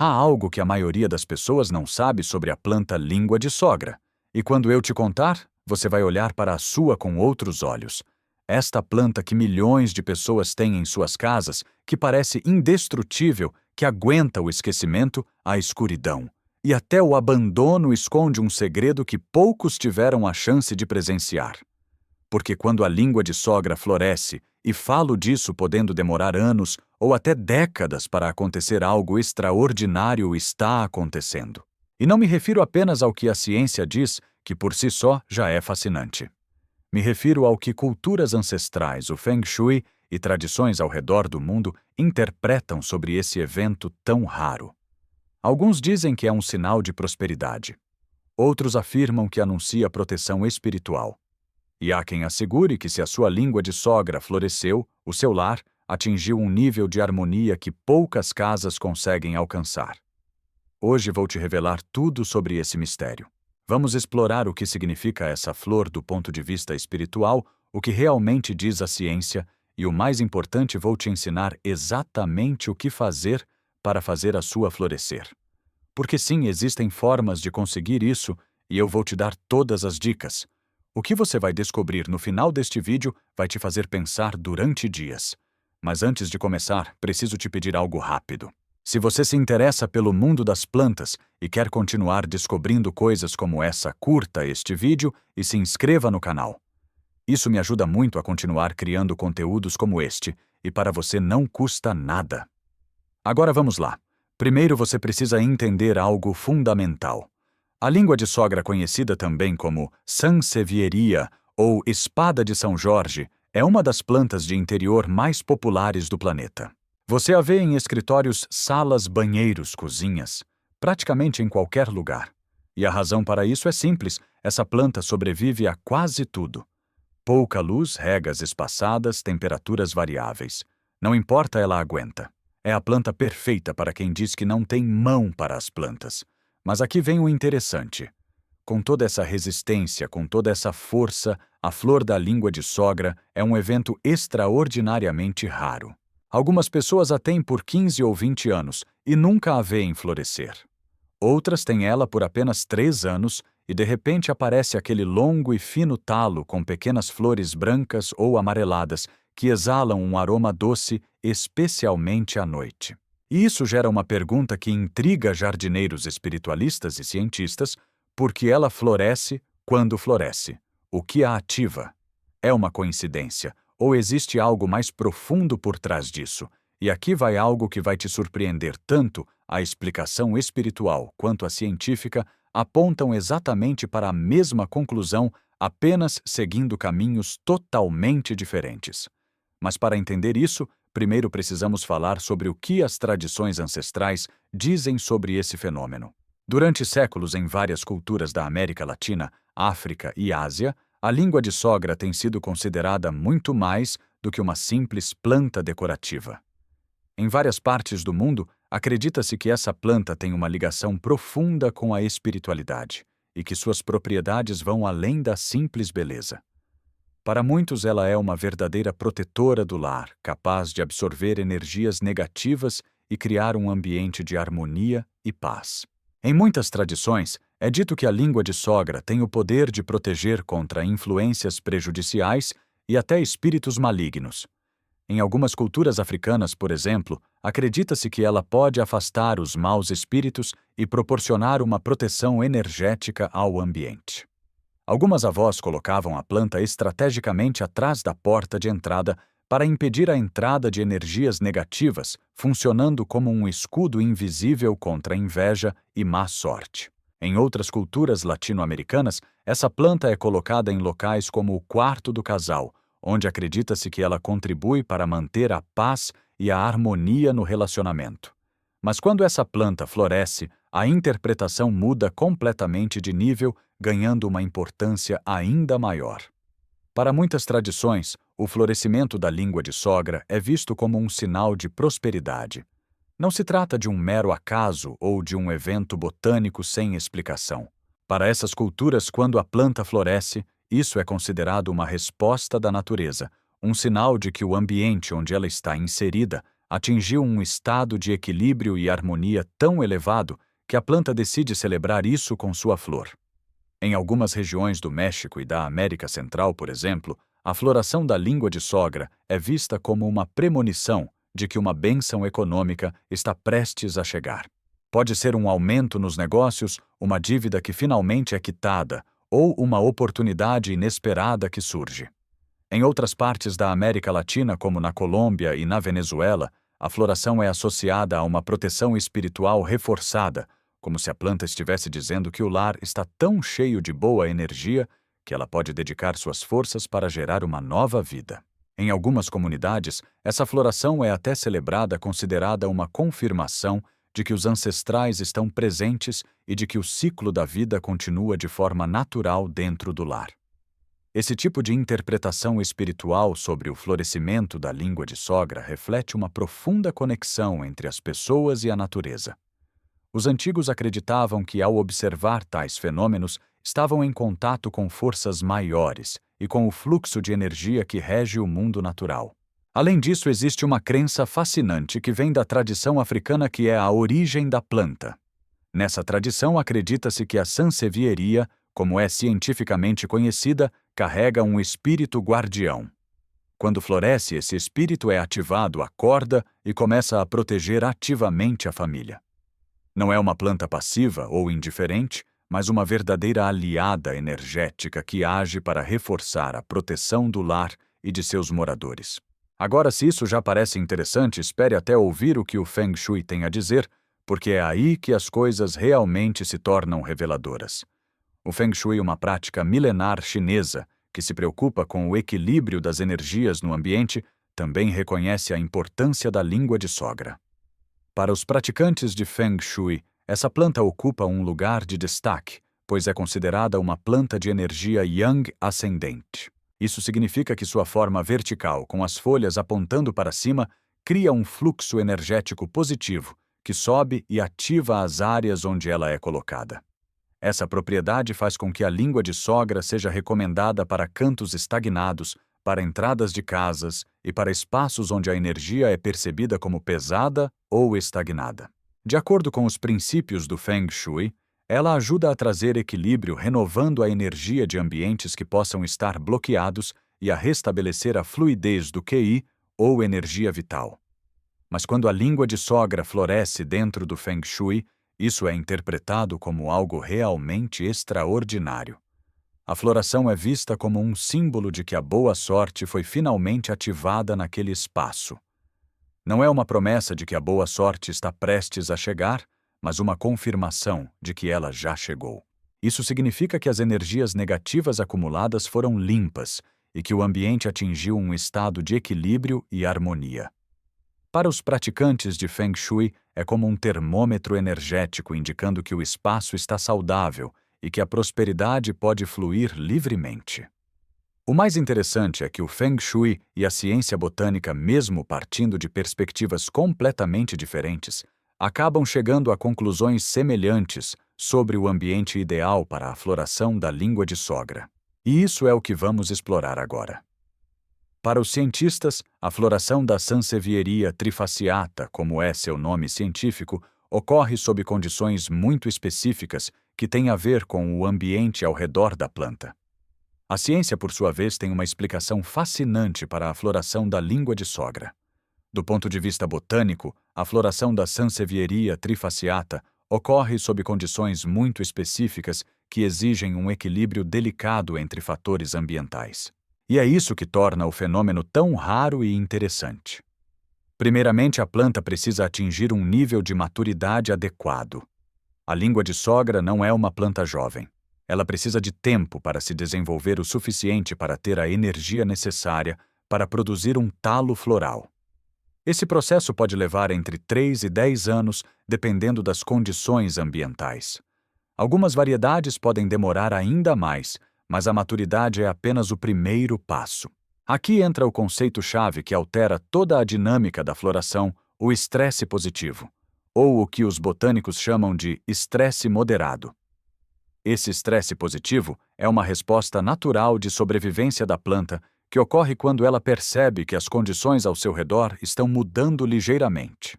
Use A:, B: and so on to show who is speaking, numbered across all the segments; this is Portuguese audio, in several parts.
A: Há algo que a maioria das pessoas não sabe sobre a planta língua de sogra. E quando eu te contar, você vai olhar para a sua com outros olhos. Esta planta que milhões de pessoas têm em suas casas, que parece indestrutível, que aguenta o esquecimento, a escuridão. E até o abandono esconde um segredo que poucos tiveram a chance de presenciar. Porque quando a língua de sogra floresce, e falo disso podendo demorar anos ou até décadas para acontecer algo extraordinário, está acontecendo. E não me refiro apenas ao que a ciência diz, que por si só já é fascinante. Me refiro ao que culturas ancestrais, o Feng Shui e tradições ao redor do mundo interpretam sobre esse evento tão raro. Alguns dizem que é um sinal de prosperidade. Outros afirmam que anuncia proteção espiritual. E há quem assegure que se a sua língua de sogra floresceu, o seu lar atingiu um nível de harmonia que poucas casas conseguem alcançar. Hoje vou te revelar tudo sobre esse mistério. Vamos explorar o que significa essa flor do ponto de vista espiritual, o que realmente diz a ciência, e o mais importante, vou te ensinar exatamente o que fazer para fazer a sua florescer. Porque sim, existem formas de conseguir isso, e eu vou te dar todas as dicas. O que você vai descobrir no final deste vídeo vai te fazer pensar durante dias. Mas antes de começar, preciso te pedir algo rápido. Se você se interessa pelo mundo das plantas e quer continuar descobrindo coisas como essa, curta este vídeo e se inscreva no canal. Isso me ajuda muito a continuar criando conteúdos como este, e para você não custa nada. Agora vamos lá. Primeiro você precisa entender algo fundamental. A língua de sogra, conhecida também como sansevieria ou espada de São Jorge, é uma das plantas de interior mais populares do planeta. Você a vê em escritórios, salas, banheiros, cozinhas, praticamente em qualquer lugar. E a razão para isso é simples: essa planta sobrevive a quase tudo. Pouca luz, regas espaçadas, temperaturas variáveis. Não importa, ela aguenta. É a planta perfeita para quem diz que não tem mão para as plantas. Mas aqui vem o interessante. Com toda essa resistência, com toda essa força, a flor da língua de sogra é um evento extraordinariamente raro. Algumas pessoas a têm por 15 ou 20 anos e nunca a veem florescer. Outras têm ela por apenas 3 anos e de repente aparece aquele longo e fino talo com pequenas flores brancas ou amareladas que exalam um aroma doce, especialmente à noite. E isso gera uma pergunta que intriga jardineiros espiritualistas e cientistas: por que ela floresce quando floresce? O que a ativa? É uma coincidência, ou existe algo mais profundo por trás disso? E aqui vai algo que vai te surpreender tanto: a explicação espiritual quanto a científica apontam exatamente para a mesma conclusão, apenas seguindo caminhos totalmente diferentes. Mas para entender isso, primeiro precisamos falar sobre o que as tradições ancestrais dizem sobre esse fenômeno. Durante séculos, em várias culturas da América Latina, África e Ásia, a língua de sogra tem sido considerada muito mais do que uma simples planta decorativa. Em várias partes do mundo, acredita-se que essa planta tem uma ligação profunda com a espiritualidade e que suas propriedades vão além da simples beleza. Para muitos, ela é uma verdadeira protetora do lar, capaz de absorver energias negativas e criar um ambiente de harmonia e paz. Em muitas tradições, é dito que a língua de sogra tem o poder de proteger contra influências prejudiciais e até espíritos malignos. Em algumas culturas africanas, por exemplo, acredita-se que ela pode afastar os maus espíritos e proporcionar uma proteção energética ao ambiente. Algumas avós colocavam a planta estrategicamente atrás da porta de entrada para impedir a entrada de energias negativas, funcionando como um escudo invisível contra inveja e má sorte. Em outras culturas latino-americanas, essa planta é colocada em locais como o quarto do casal, onde acredita-se que ela contribui para manter a paz e a harmonia no relacionamento. Mas quando essa planta floresce, a interpretação muda completamente de nível, ganhando uma importância ainda maior. Para muitas tradições, o florescimento da língua de sogra é visto como um sinal de prosperidade. Não se trata de um mero acaso ou de um evento botânico sem explicação. Para essas culturas, quando a planta floresce, isso é considerado uma resposta da natureza, um sinal de que o ambiente onde ela está inserida atingiu um estado de equilíbrio e harmonia tão elevado que a planta decide celebrar isso com sua flor. Em algumas regiões do México e da América Central, por exemplo, a floração da língua de sogra é vista como uma premonição de que uma bênção econômica está prestes a chegar. Pode ser um aumento nos negócios, uma dívida que finalmente é quitada, ou uma oportunidade inesperada que surge. Em outras partes da América Latina, como na Colômbia e na Venezuela, a floração é associada a uma proteção espiritual reforçada, como se a planta estivesse dizendo que o lar está tão cheio de boa energia que ela pode dedicar suas forças para gerar uma nova vida. Em algumas comunidades, essa floração é até celebrada considerada uma confirmação de que os ancestrais estão presentes e de que o ciclo da vida continua de forma natural dentro do lar. Esse tipo de interpretação espiritual sobre o florescimento da língua de sogra reflete uma profunda conexão entre as pessoas e a natureza. Os antigos acreditavam que, ao observar tais fenômenos, estavam em contato com forças maiores e com o fluxo de energia que rege o mundo natural. Além disso, existe uma crença fascinante que vem da tradição africana que é a origem da planta. Nessa tradição, acredita-se que a sansevieria, como é cientificamente conhecida, carrega um espírito guardião. Quando floresce, esse espírito é ativado, acorda e começa a proteger ativamente a família. Não é uma planta passiva ou indiferente, mas uma verdadeira aliada energética que age para reforçar a proteção do lar e de seus moradores. Agora, se isso já parece interessante, espere até ouvir o que o Feng Shui tem a dizer, porque é aí que as coisas realmente se tornam reveladoras. O Feng Shui é uma prática milenar chinesa que se preocupa com o equilíbrio das energias no ambiente, também reconhece a importância da língua de sogra. Para os praticantes de Feng Shui, essa planta ocupa um lugar de destaque, pois é considerada uma planta de energia Yang ascendente. Isso significa que sua forma vertical, com as folhas apontando para cima, cria um fluxo energético positivo, que sobe e ativa as áreas onde ela é colocada. Essa propriedade faz com que a língua de sogra seja recomendada para cantos estagnados, para entradas de casas e para espaços onde a energia é percebida como pesada ou estagnada. De acordo com os princípios do Feng Shui, ela ajuda a trazer equilíbrio, renovando a energia de ambientes que possam estar bloqueados e a restabelecer a fluidez do QI ou energia vital. Mas quando a língua de sogra floresce dentro do Feng Shui, isso é interpretado como algo realmente extraordinário. A floração é vista como um símbolo de que a boa sorte foi finalmente ativada naquele espaço. Não é uma promessa de que a boa sorte está prestes a chegar, mas uma confirmação de que ela já chegou. Isso significa que as energias negativas acumuladas foram limpas e que o ambiente atingiu um estado de equilíbrio e harmonia. Para os praticantes de Feng Shui, é como um termômetro energético indicando que o espaço está saudável e que a prosperidade pode fluir livremente. O mais interessante é que o Feng Shui e a ciência botânica, mesmo partindo de perspectivas completamente diferentes, acabam chegando a conclusões semelhantes sobre o ambiente ideal para a floração da língua de sogra. E isso é o que vamos explorar agora. Para os cientistas, a floração da sansevieria trifasciata, como é seu nome científico, ocorre sob condições muito específicas que têm a ver com o ambiente ao redor da planta. A ciência, por sua vez, tem uma explicação fascinante para a floração da língua de sogra. Do ponto de vista botânico, a floração da sansevieria trifasciata ocorre sob condições muito específicas que exigem um equilíbrio delicado entre fatores ambientais. E é isso que torna o fenômeno tão raro e interessante. Primeiramente, a planta precisa atingir um nível de maturidade adequado. A língua de sogra não é uma planta jovem. Ela precisa de tempo para se desenvolver o suficiente para ter a energia necessária para produzir um talo floral. Esse processo pode levar entre 3 e 10 anos, dependendo das condições ambientais. Algumas variedades podem demorar ainda mais, mas a maturidade é apenas o primeiro passo. Aqui entra o conceito-chave que altera toda a dinâmica da floração, o estresse positivo, ou o que os botânicos chamam de estresse moderado. Esse estresse positivo é uma resposta natural de sobrevivência da planta que ocorre quando ela percebe que as condições ao seu redor estão mudando ligeiramente.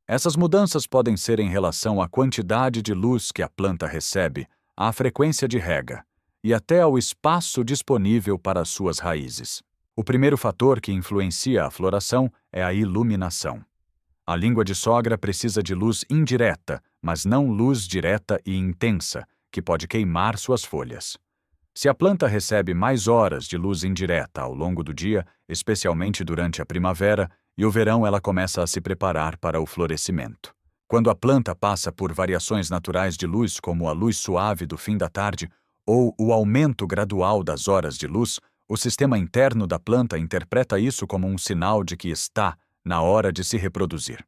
A: Essas mudanças podem ser em relação à quantidade de luz que a planta recebe, à frequência de rega e até ao espaço disponível para as suas raízes. O primeiro fator que influencia a floração é a iluminação. A língua de sogra precisa de luz indireta, mas não luz direta e intensa, que pode queimar suas folhas. Se a planta recebe mais horas de luz indireta ao longo do dia, especialmente durante a primavera e o verão, ela começa a se preparar para o florescimento. Quando a planta passa por variações naturais de luz, como a luz suave do fim da tarde ou o aumento gradual das horas de luz, o sistema interno da planta interpreta isso como um sinal de que está na hora de se reproduzir.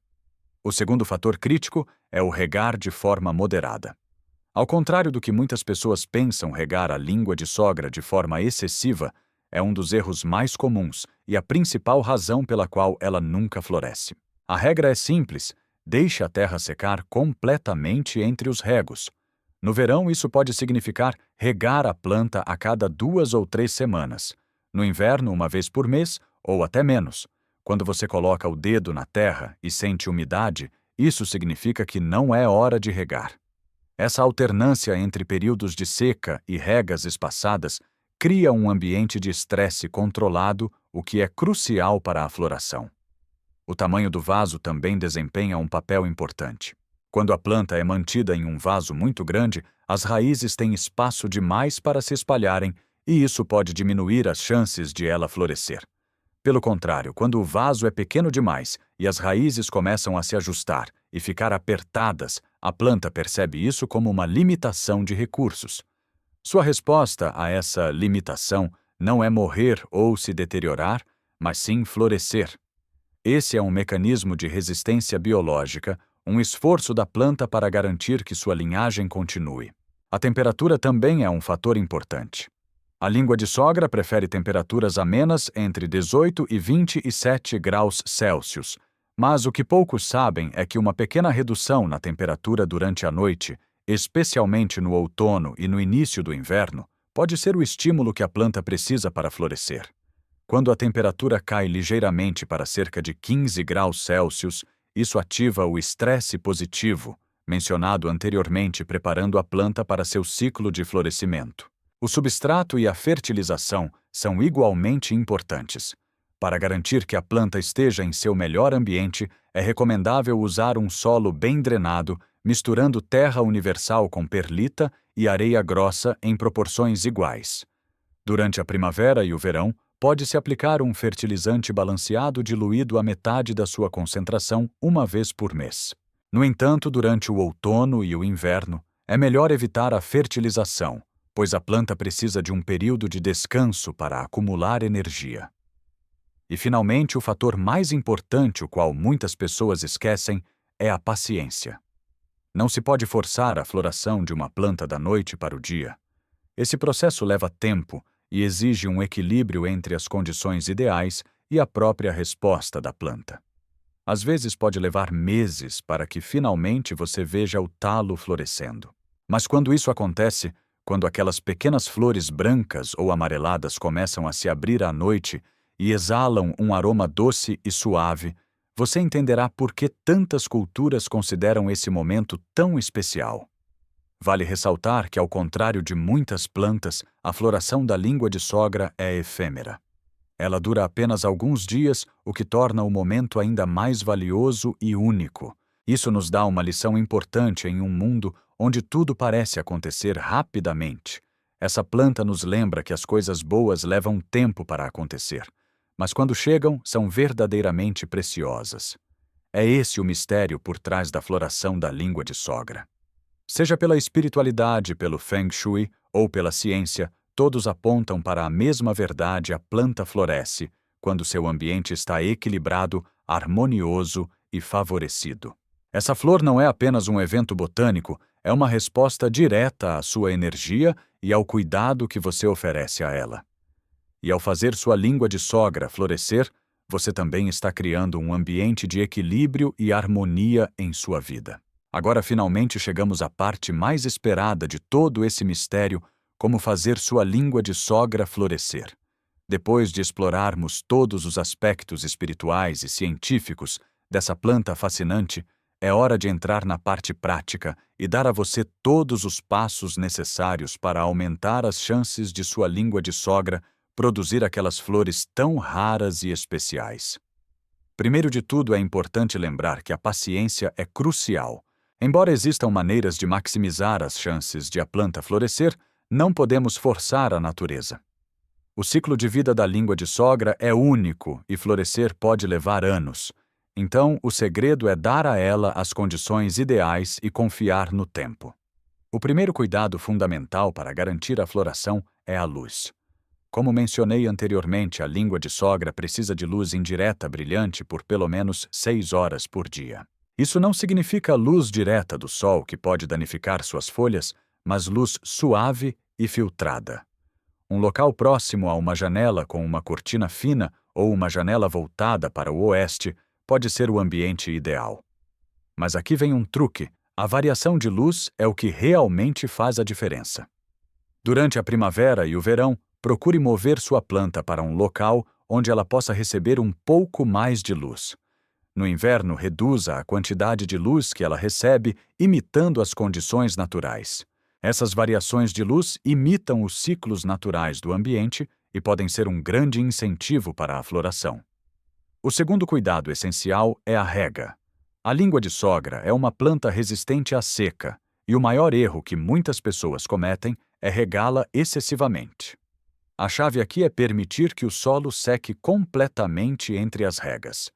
A: O segundo fator crítico é o regar de forma moderada. Ao contrário do que muitas pessoas pensam, regar a língua de sogra de forma excessiva é um dos erros mais comuns e a principal razão pela qual ela nunca floresce. A regra é simples: deixe a terra secar completamente entre os regos. No verão, isso pode significar regar a planta a cada 2 ou 3 semanas. No inverno, uma vez por mês ou até menos. Quando você coloca o dedo na terra e sente umidade, isso significa que não é hora de regar. Essa alternância entre períodos de seca e regas espaçadas cria um ambiente de estresse controlado, o que é crucial para a floração. O tamanho do vaso também desempenha um papel importante. Quando a planta é mantida em um vaso muito grande, as raízes têm espaço demais para se espalharem e isso pode diminuir as chances de ela florescer. Pelo contrário, quando o vaso é pequeno demais e as raízes começam a se ajustar e ficar apertadas, a planta percebe isso como uma limitação de recursos. Sua resposta a essa limitação não é morrer ou se deteriorar, mas sim florescer. Esse é um mecanismo de resistência biológica, um esforço da planta para garantir que sua linhagem continue. A temperatura também é um fator importante. A língua de sogra prefere temperaturas amenas entre 18 e 27 graus Celsius, mas o que poucos sabem é que uma pequena redução na temperatura durante a noite, especialmente no outono e no início do inverno, pode ser o estímulo que a planta precisa para florescer. Quando a temperatura cai ligeiramente para cerca de 15 graus Celsius, isso ativa o estresse positivo, mencionado anteriormente, preparando a planta para seu ciclo de florescimento. O substrato e a fertilização são igualmente importantes. Para garantir que a planta esteja em seu melhor ambiente, é recomendável usar um solo bem drenado, misturando terra universal com perlita e areia grossa em proporções iguais. Durante a primavera e o verão, pode-se aplicar um fertilizante balanceado diluído a metade da sua concentração uma vez por mês. No entanto, durante o outono e o inverno, é melhor evitar a fertilização, pois a planta precisa de um período de descanso para acumular energia. E, finalmente, o fator mais importante, o qual muitas pessoas esquecem, é a paciência. Não se pode forçar a floração de uma planta da noite para o dia. Esse processo leva tempo e exige um equilíbrio entre as condições ideais e a própria resposta da planta. Às vezes pode levar meses para que finalmente você veja o talo florescendo. Mas quando isso acontece, quando aquelas pequenas flores brancas ou amareladas começam a se abrir à noite e exalam um aroma doce e suave, você entenderá por que tantas culturas consideram esse momento tão especial. Vale ressaltar que, ao contrário de muitas plantas, a floração da língua de sogra é efêmera. Ela dura apenas alguns dias, o que torna o momento ainda mais valioso e único. Isso nos dá uma lição importante em um mundo onde tudo parece acontecer rapidamente. Essa planta nos lembra que as coisas boas levam tempo para acontecer, mas quando chegam, são verdadeiramente preciosas. É esse o mistério por trás da floração da língua de sogra. Seja pela espiritualidade, pelo Feng Shui ou pela ciência, todos apontam para a mesma verdade: a planta floresce quando seu ambiente está equilibrado, harmonioso e favorecido. Essa flor não é apenas um evento botânico, é uma resposta direta à sua energia e ao cuidado que você oferece a ela. E ao fazer sua língua de sogra florescer, você também está criando um ambiente de equilíbrio e harmonia em sua vida. Agora finalmente chegamos à parte mais esperada de todo esse mistério: como fazer sua língua de sogra florescer. Depois de explorarmos todos os aspectos espirituais e científicos dessa planta fascinante, é hora de entrar na parte prática e dar a você todos os passos necessários para aumentar as chances de sua língua de sogra produzir aquelas flores tão raras e especiais. Primeiro de tudo, é importante lembrar que a paciência é crucial. Embora existam maneiras de maximizar as chances de a planta florescer, não podemos forçar a natureza. O ciclo de vida da língua de sogra é único e florescer pode levar anos. Então, o segredo é dar a ela as condições ideais e confiar no tempo. O primeiro cuidado fundamental para garantir a floração é a luz. Como mencionei anteriormente, a língua de sogra precisa de luz indireta brilhante por pelo menos 6 horas por dia. Isso não significa luz direta do sol que pode danificar suas folhas, mas luz suave e filtrada. Um local próximo a uma janela com uma cortina fina ou uma janela voltada para o oeste pode ser o ambiente ideal. Mas aqui vem um truque: a variação de luz é o que realmente faz a diferença. Durante a primavera e o verão, procure mover sua planta para um local onde ela possa receber um pouco mais de luz. No inverno, reduza a quantidade de luz que ela recebe, imitando as condições naturais. Essas variações de luz imitam os ciclos naturais do ambiente e podem ser um grande incentivo para a floração. O segundo cuidado essencial é a rega. A língua de sogra é uma planta resistente à seca, e o maior erro que muitas pessoas cometem é regá-la excessivamente. A chave aqui é permitir que o solo seque completamente entre as regas.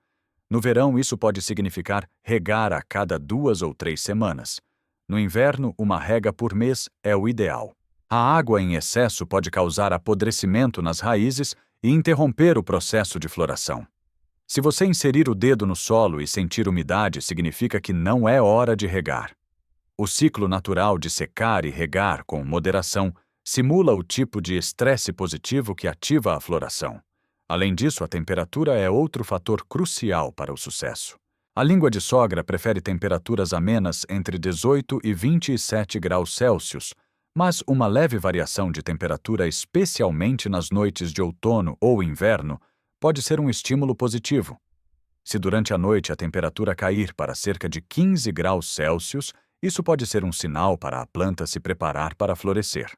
A: No verão, isso pode significar regar a cada 2 ou 3 semanas. No inverno, uma rega por mês é o ideal. A água em excesso pode causar apodrecimento nas raízes e interromper o processo de floração. Se você inserir o dedo no solo e sentir umidade, significa que não é hora de regar. O ciclo natural de secar e regar com moderação simula o tipo de estresse positivo que ativa a floração. Além disso, a temperatura é outro fator crucial para o sucesso. A língua de sogra prefere temperaturas amenas entre 18 e 27 graus Celsius, mas uma leve variação de temperatura, especialmente nas noites de outono ou inverno, pode ser um estímulo positivo. Se durante a noite a temperatura cair para cerca de 15 graus Celsius, isso pode ser um sinal para a planta se preparar para florescer.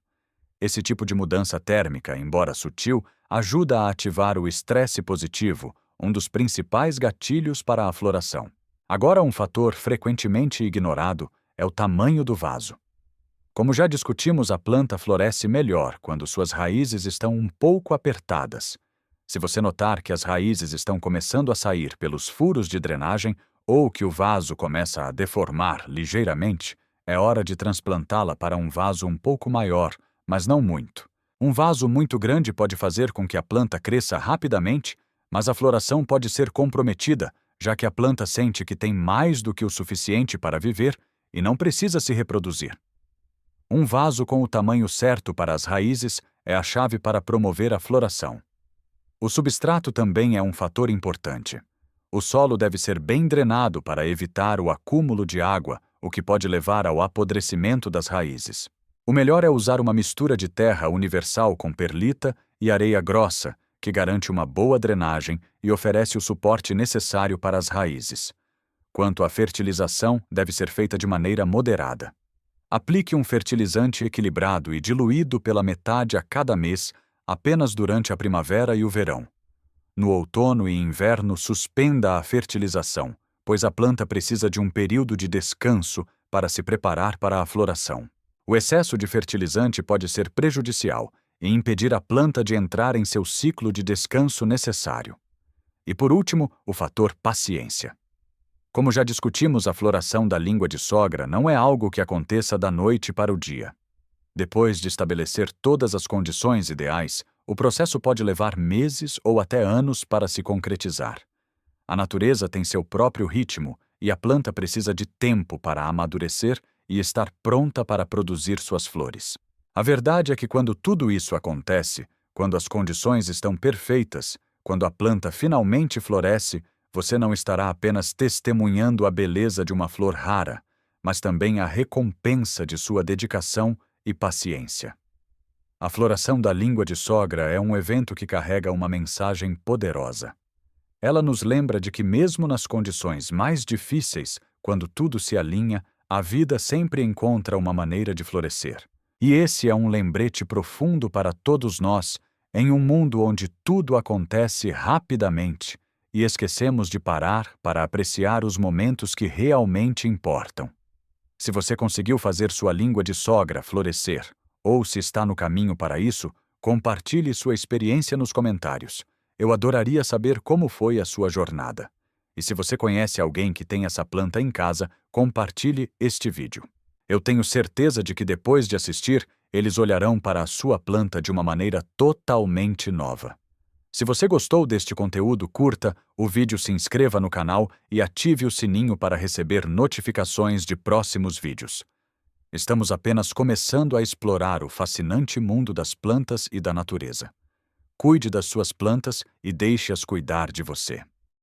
A: Esse tipo de mudança térmica, embora sutil, ajuda a ativar o estresse positivo, um dos principais gatilhos para a floração. Agora, um fator frequentemente ignorado é o tamanho do vaso. Como já discutimos, a planta floresce melhor quando suas raízes estão um pouco apertadas. Se você notar que as raízes estão começando a sair pelos furos de drenagem ou que o vaso começa a deformar ligeiramente, é hora de transplantá-la para um vaso um pouco maior, mas não muito. Um vaso muito grande pode fazer com que a planta cresça rapidamente, mas a floração pode ser comprometida, já que a planta sente que tem mais do que o suficiente para viver e não precisa se reproduzir. Um vaso com o tamanho certo para as raízes é a chave para promover a floração. O substrato também é um fator importante. O solo deve ser bem drenado para evitar o acúmulo de água, o que pode levar ao apodrecimento das raízes. O melhor é usar uma mistura de terra universal com perlita e areia grossa, que garante uma boa drenagem e oferece o suporte necessário para as raízes. Quanto à fertilização, deve ser feita de maneira moderada. Aplique um fertilizante equilibrado e diluído pela metade a cada mês, apenas durante a primavera e o verão. No outono e inverno, suspenda a fertilização, pois a planta precisa de um período de descanso para se preparar para a floração. O excesso de fertilizante pode ser prejudicial e impedir a planta de entrar em seu ciclo de descanso necessário. E por último, o fator paciência. Como já discutimos, a floração da língua de sogra não é algo que aconteça da noite para o dia. Depois de estabelecer todas as condições ideais, o processo pode levar meses ou até anos para se concretizar. A natureza tem seu próprio ritmo e a planta precisa de tempo para amadurecer e estar pronta para produzir suas flores. A verdade é que quando tudo isso acontece, quando as condições estão perfeitas, quando a planta finalmente floresce, você não estará apenas testemunhando a beleza de uma flor rara, mas também a recompensa de sua dedicação e paciência. A floração da língua de sogra é um evento que carrega uma mensagem poderosa. Ela nos lembra de que mesmo nas condições mais difíceis, quando tudo se alinha, a vida sempre encontra uma maneira de florescer. E esse é um lembrete profundo para todos nós, em um mundo onde tudo acontece rapidamente e esquecemos de parar para apreciar os momentos que realmente importam. Se você conseguiu fazer sua língua de sogra florescer, ou se está no caminho para isso, compartilhe sua experiência nos comentários. Eu adoraria saber como foi a sua jornada. E se você conhece alguém que tem essa planta em casa, compartilhe este vídeo. Eu tenho certeza de que depois de assistir, eles olharão para a sua planta de uma maneira totalmente nova. Se você gostou deste conteúdo, curta o vídeo, se inscreva no canal e ative o sininho para receber notificações de próximos vídeos. Estamos apenas começando a explorar o fascinante mundo das plantas e da natureza. Cuide das suas plantas e deixe-as cuidar de você.